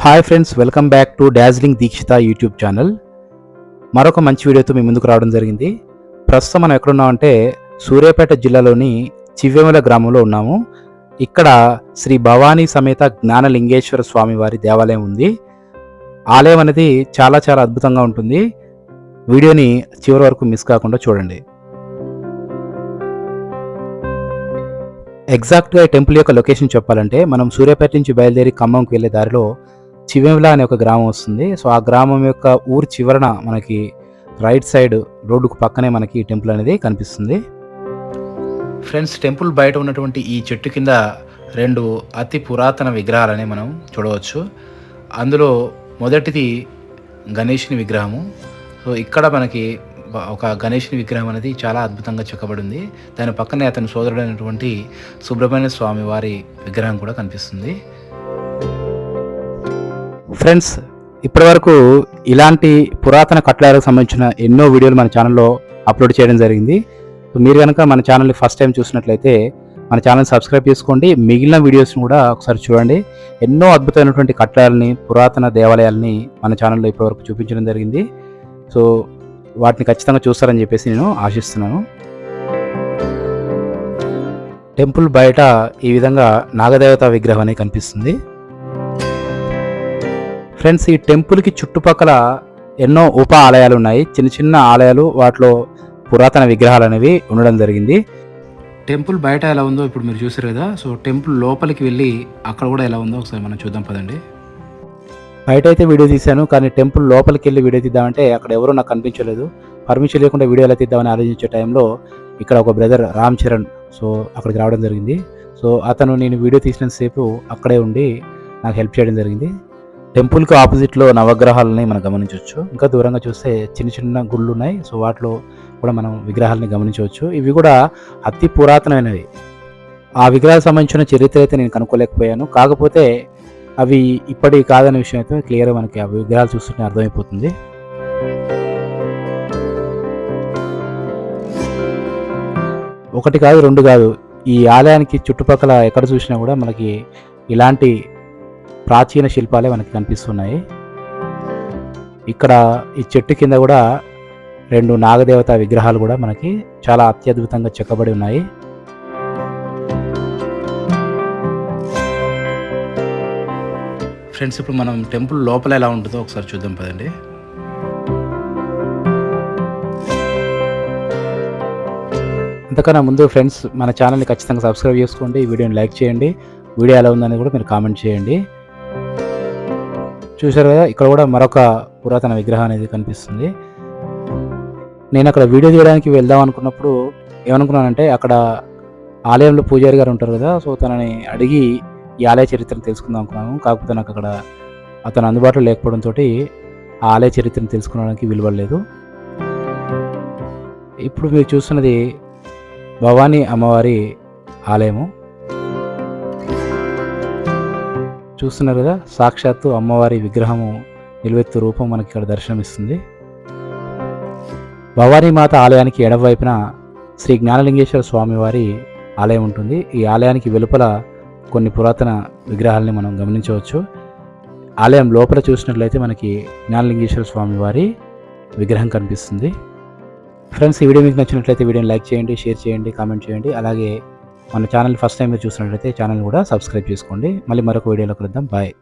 Hi friends, welcome back to dazzling Dikshita YouTube channel. మరొక మంచి వీడియోతో మీ ముందుకు రావడం జరిగింది. ప్రస్తుతం మనం ఎక్కడున్నామంటే సూర్యాపేట జిల్లాలోని చివ్వేముల గ్రామంలో ఉన్నాము. ఇక్కడ శ్రీ భవానీ సమేత జ్ఞానలింగేశ్వర స్వామి వారి దేవాలయం ఉంది. ఆలయం అనేది చాలా చాలా అద్భుతంగా ఉంటుంది. వీడియోని చివరి వరకు మిస్ కాకుండా చూడండి. ఎగ్జాక్ట్గా టెంపుల్ యొక్క లొకేషన్ చెప్పాలంటే మనం సూర్యాపేట నుంచి బయలుదేరి ఖమ్మంకి వెళ్ళే దారిలో చివేముల అనే ఒక గ్రామం వస్తుంది. సో ఆ గ్రామం యొక్క ఊరు చివరన మనకి రైట్ సైడ్ రోడ్డుకు పక్కనే మనకి ఈ టెంపుల్ అనేది కనిపిస్తుంది. ఫ్రెండ్స్, టెంపుల్ బయట ఉన్నటువంటి ఈ చెట్టు కింద రెండు అతి పురాతన విగ్రహాలని మనం చూడవచ్చు. అందులో మొదటిది గణేషుని విగ్రహము. సో ఇక్కడ మనకి ఒక గణేషుని విగ్రహం అనేది చాలా అద్భుతంగా చెక్కబడి ఉంది. దాని పక్కనే అతని సోదరుడైనటువంటి సుబ్రహ్మణ్య స్వామి వారి విగ్రహం కూడా కనిపిస్తుంది. ఫ్రెండ్స్, ఇప్పటివరకు ఇలాంటి పురాతన కట్టడాలకు సంబంధించిన ఎన్నో వీడియోలు మన ఛానల్లో అప్లోడ్ చేయడం జరిగింది. మీరు కనుక మన ఛానల్ని ఫస్ట్ టైం చూసినట్లయితే మన ఛానల్ సబ్స్క్రైబ్ చేసుకోండి. మిగిలిన వీడియోస్ని కూడా ఒకసారి చూడండి. ఎన్నో అద్భుతమైనటువంటి కట్టడాలని, పురాతన దేవాలయాలని మన ఛానల్లో ఇప్పటివరకు చూపించడం జరిగింది. సో వాటిని ఖచ్చితంగా చూస్తారని చెప్పేసి నేను ఆశిస్తున్నాను. టెంపుల్ బయట ఈ విధంగా నాగదేవత విగ్రహం అనేది కనిపిస్తుంది. ఫ్రెండ్స్, ఈ టెంపుల్కి చుట్టుపక్కల ఎన్నో ఉప ఆలయాలు ఉన్నాయి. చిన్న చిన్న ఆలయాలు, వాటిలో పురాతన విగ్రహాలు అనేవి ఉండడం జరిగింది. టెంపుల్ బయట ఎలా ఉందో ఇప్పుడు మీరు చూసారు కదా. సో టెంపుల్ లోపలికి వెళ్ళి అక్కడ కూడా ఎలా ఉందో ఒకసారి మనం చూద్దాం పదండి. బయట అయితే వీడియో తీశాను, కానీ టెంపుల్ లోపలికి వెళ్ళి వీడియో తీద్దామంటే అక్కడ ఎవరూ నాకు కనిపించలేదు. పర్మిషన్ లేకుండా వీడియో ఎలా తీద్దామని ఆలోచించే టైంలో ఇక్కడ ఒక బ్రదర్ రామ్ చరణ్ సో అక్కడికి రావడం జరిగింది. సో అతను నేను వీడియో తీసినంతసేపు అక్కడే ఉండి నాకు హెల్ప్ చేయడం జరిగింది. టెంపుల్కి ఆపోజిట్లో నవగ్రహాలని మనం గమనించవచ్చు. ఇంకా దూరంగా చూస్తే చిన్న చిన్న గుళ్ళు ఉన్నాయి. సో వాటిలో కూడా మనం విగ్రహాలని గమనించవచ్చు. ఇవి కూడా అతి పురాతనమైనవి. ఆ విగ్రహాలకు సంబంధించిన చరిత్ర అయితే నేను కనుక్కోలేకపోయాను. కాకపోతే అవి ఇప్పటి కాదనే విషయం అయితే క్లియర్గా మనకి ఆ విగ్రహాలు చూస్తుంటే అర్థమైపోతుంది. ఒకటి కాదు, రెండు కాదు, ఈ ఆలయానికి చుట్టుపక్కల ఎక్కడ చూసినా కూడా మనకి ఇలాంటి ప్రాచీన శిల్పాలే మనకి కనిపిస్తున్నాయి. ఇక్కడ ఈ చెట్టు కింద కూడా రెండు నాగదేవత విగ్రహాలు కూడా మనకి చాలా అత్యద్భుతంగా చెక్కబడి ఉన్నాయి. ఫ్రెండ్స్, ఇప్పుడు మనం టెంపుల్ లోపల ఎలా ఉంటుందో ఒకసారి చూద్దాం పదండి. అంతకన్నా ముందు ఫ్రెండ్స్, మన ఛానల్ని ఖచ్చితంగా సబ్స్క్రైబ్ చేసుకోండి, ఈ వీడియోని లైక్ చేయండి, వీడియో ఎలా ఉందని కూడా మీరు కామెంట్ చేయండి. చూశారు కదా, ఇక్కడ కూడా మరొక పురాతన విగ్రహం అనేది కనిపిస్తుంది. నేను అక్కడ వీడియో తీయడానికి వెళ్దాం అనుకున్నప్పుడు ఏమనుకున్నానంటే, అక్కడ ఆలయంలో పూజారి గారు ఉంటారు కదా, సో తనని అడిగి ఈ ఆలయ చరిత్రను తెలుసుకుందాం అనుకున్నాను. కాకపోతే నాకు అక్కడ అతను అందుబాటులో లేకపోవడంతో ఆ ఆలయ చరిత్రను తెలుసుకోవడానికి విలువలేదు. ఇప్పుడు మీరు చూస్తున్నది భవానీ అమ్మవారి ఆలయము. చూస్తున్నారు కదా, సాక్షాత్తు అమ్మవారి విగ్రహము నిలువెత్తు రూపం మనకి ఇక్కడ దర్శనమిస్తుంది. భవానీ మాత ఆలయానికి ఎడమవైపున శ్రీ జ్ఞానలింగేశ్వర స్వామి వారి ఆలయం ఉంటుంది. ఈ ఆలయానికి వెలుపల కొన్ని పురాతన విగ్రహాలని మనం గమనించవచ్చు. ఆలయం లోపల చూసినట్లయితే మనకి జ్ఞానలింగేశ్వర స్వామి వారి విగ్రహం కనిపిస్తుంది. ఫ్రెండ్స్, ఈ వీడియో మీకు నచ్చినట్లయితే వీడియోని లైక్ చేయండి, షేర్ చేయండి, కామెంట్ చేయండి. అలాగే మన ఛానల్ ఫస్ట్ టైం మీరు చూసినట్లయితే ఛానల్ కూడా సబ్స్క్రైబ్ చేసుకోండి. మళ్ళీ మరొక వీడియోలో కలుద్దాం. బాయ్.